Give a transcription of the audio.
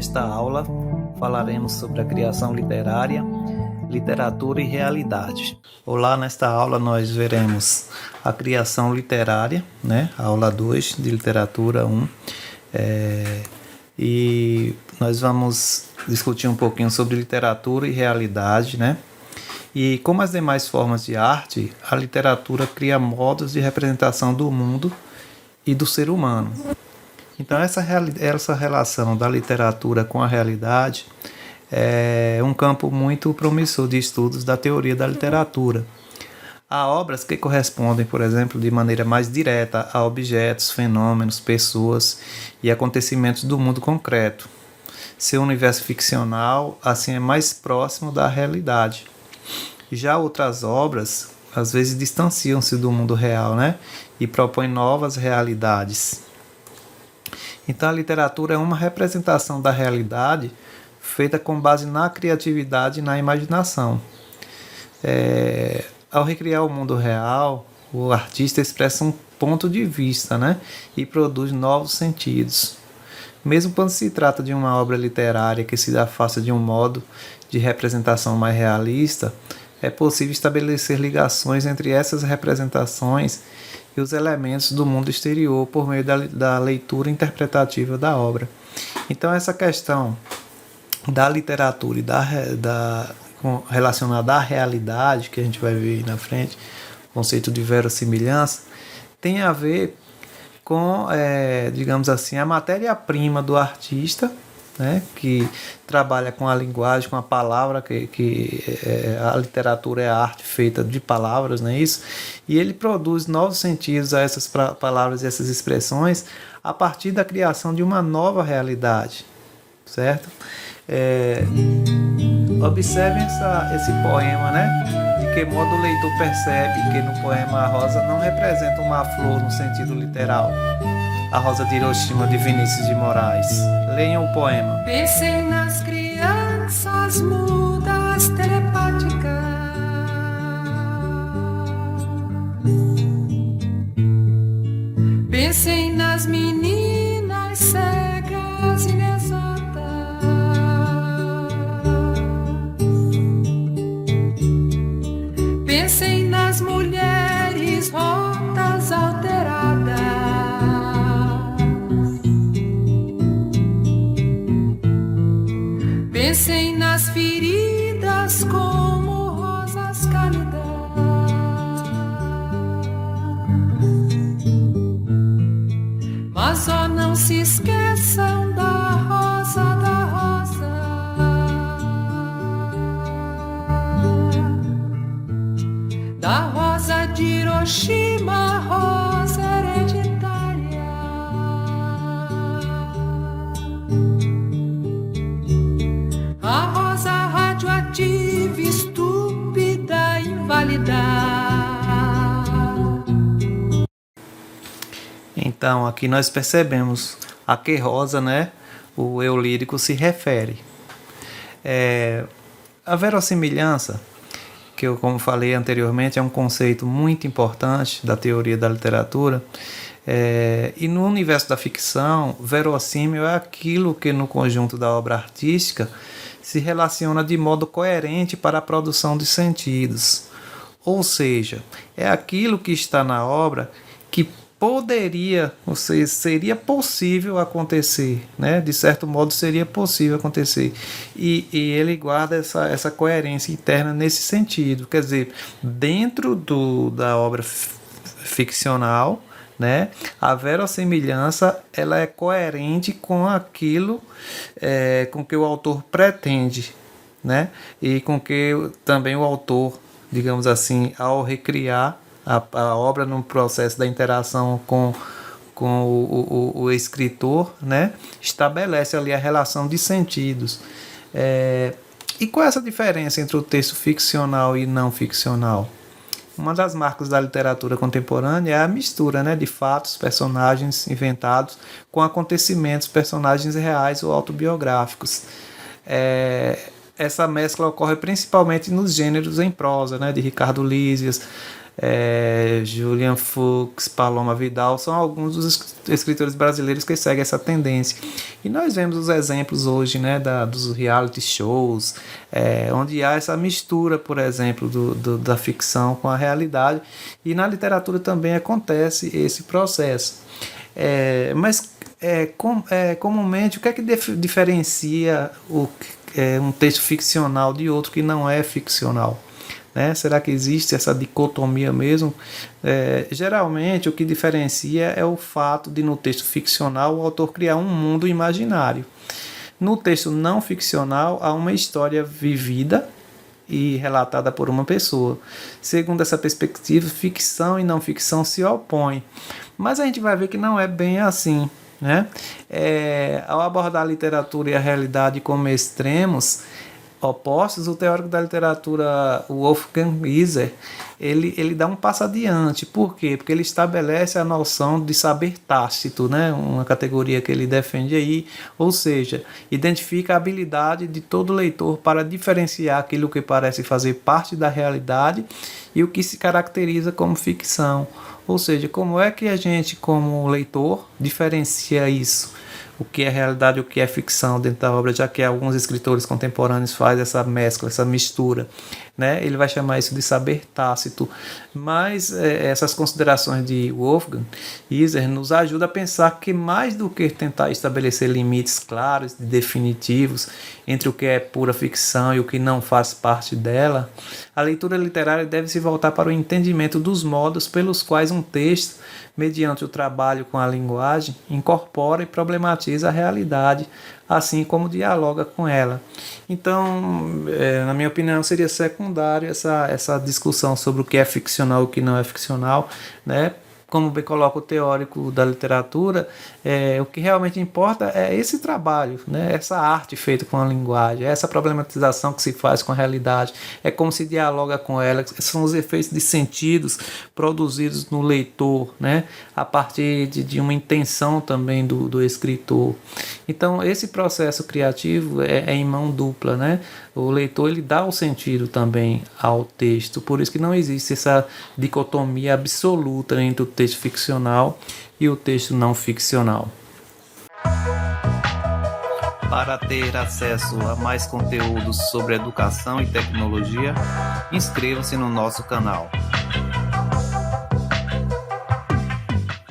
Nesta aula falaremos sobre a criação literária, literatura e realidade. Olá, nesta aula nós veremos a criação literária, aula 2 de literatura 1, e nós vamos discutir um pouquinho sobre literatura e realidade, E como as demais formas de arte, a literatura cria modos de representação do mundo e do ser humano. Então essa relação da literatura com a realidade é um campo muito promissor de estudos da teoria da literatura. Há obras que correspondem, por exemplo, de maneira mais direta a objetos, fenômenos, pessoas e acontecimentos do mundo concreto. Seu universo ficcional, assim, é mais próximo da realidade. Já outras obras, às vezes, distanciam-se do mundo real, e propõem novas realidades. Então, a literatura é uma representação da realidade feita com base na criatividade e na imaginação. Ao recriar o mundo real, o artista expressa um ponto de vista, e produz novos sentidos. Mesmo quando se trata de uma obra literária que se afasta de um modo de representação mais realista, é possível estabelecer ligações entre essas representações e os elementos do mundo exterior por meio da leitura interpretativa da obra. Então, essa questão da literatura e relacionada à realidade, que a gente vai ver aí na frente, o conceito de verossimilhança, tem a ver com, digamos assim, a matéria-prima do artista, que trabalha com a linguagem, com a palavra, que a literatura é a arte feita de palavras, não é isso? E ele produz novos sentidos a essas palavras e essas expressões a partir da criação de uma nova realidade, certo? Observem esse poema, de que modo o leitor percebe que no poema a rosa não representa uma flor no sentido literal. A Rosa de Hiroshima, de Vinícius de Moraes. Leiam o poema. Pensem nas crianças mudas telepáticas. Pensem nas meninas cegas inexatas. Pensem nas mulheres rotas alteradas. Pensem nas feridas como rosas cálidas. Mas não se esqueçam da rosa, da rosa de Hiroshima, rosa hereditária. A rosa radioativa, estúpida, inválida. Então, aqui nós percebemos a que rosa, o eu lírico se refere. A verossimilhança, que eu, como falei anteriormente, é um conceito muito importante da teoria da literatura. E no universo da ficção, verossímil é aquilo que no conjunto da obra artística se relaciona de modo coerente para a produção de sentidos. Ou seja, é aquilo que está na obra que poderia, ou seja, seria possível acontecer, de certo modo seria possível acontecer, e ele guarda essa coerência interna nesse sentido, quer dizer, dentro da obra ficcional, a verossimilhança ela é coerente com aquilo com que o autor pretende, e com que também o autor, digamos assim, ao recriar a obra no processo da interação com o escritor, estabelece ali a relação de sentidos. E qual é essa diferença entre o texto ficcional e não ficcional? Uma das marcas da literatura contemporânea é a mistura de fatos, personagens inventados com acontecimentos, personagens reais ou autobiográficos. Essa mescla ocorre principalmente nos gêneros em prosa, de Ricardo Lísias, Julian Fuchs, Paloma Vidal, são alguns dos escritores brasileiros que seguem essa tendência. E nós vemos os exemplos hoje, né, dos reality shows, onde há essa mistura, por exemplo, da ficção com a realidade, e na literatura também acontece esse processo. Comumente, o que é que diferencia um texto ficcional de outro que não é ficcional? Né? Será que existe essa dicotomia mesmo? Geralmente, o que diferencia é o fato de, no texto ficcional, o autor criar um mundo imaginário. No texto não ficcional, há uma história vivida e relatada por uma pessoa. Segundo essa perspectiva, ficção e não ficção se opõem. Mas a gente vai ver que não é bem assim, né? Ao abordar a literatura e a realidade como extremos opostos, o teórico da literatura Wolfgang Iser, ele dá um passo adiante. Por quê? Porque ele estabelece a noção de saber tácito, né? Uma categoria que ele defende aí, ou seja, identifica a habilidade de todo leitor para diferenciar aquilo que parece fazer parte da realidade e o que se caracteriza como ficção. Ou seja, como é que a gente, como leitor, diferencia isso? O que é realidade e o que é ficção dentro da obra, já que alguns escritores contemporâneos fazem essa mescla, essa mistura, né? Ele vai chamar isso de saber tácito. Mas essas considerações de Wolfgang Iser nos ajudam a pensar que, mais do que tentar estabelecer limites claros e definitivos entre o que é pura ficção e o que não faz parte dela, a leitura literária deve se voltar para o entendimento dos modos pelos quais um texto, mediante o trabalho com a linguagem, incorpora e problematiza a realidade, assim como dialoga com ela. Então, na minha opinião, seria secundário essa discussão sobre o que é ficcional e o que não é ficcional, né? Como bem coloca o teórico da literatura, o que realmente importa é esse trabalho, né? Essa arte feita com a linguagem, essa problematização que se faz com a realidade, é como se dialoga com ela, são os efeitos de sentidos produzidos no leitor, né? A partir de uma intenção também do escritor. Então, esse processo criativo é em mão dupla, né? O leitor, ele dá o sentido também ao texto, por isso que não existe essa dicotomia absoluta entre o texto ficcional e o texto não ficcional. Para ter acesso a mais conteúdos sobre educação e tecnologia, inscreva-se no nosso canal.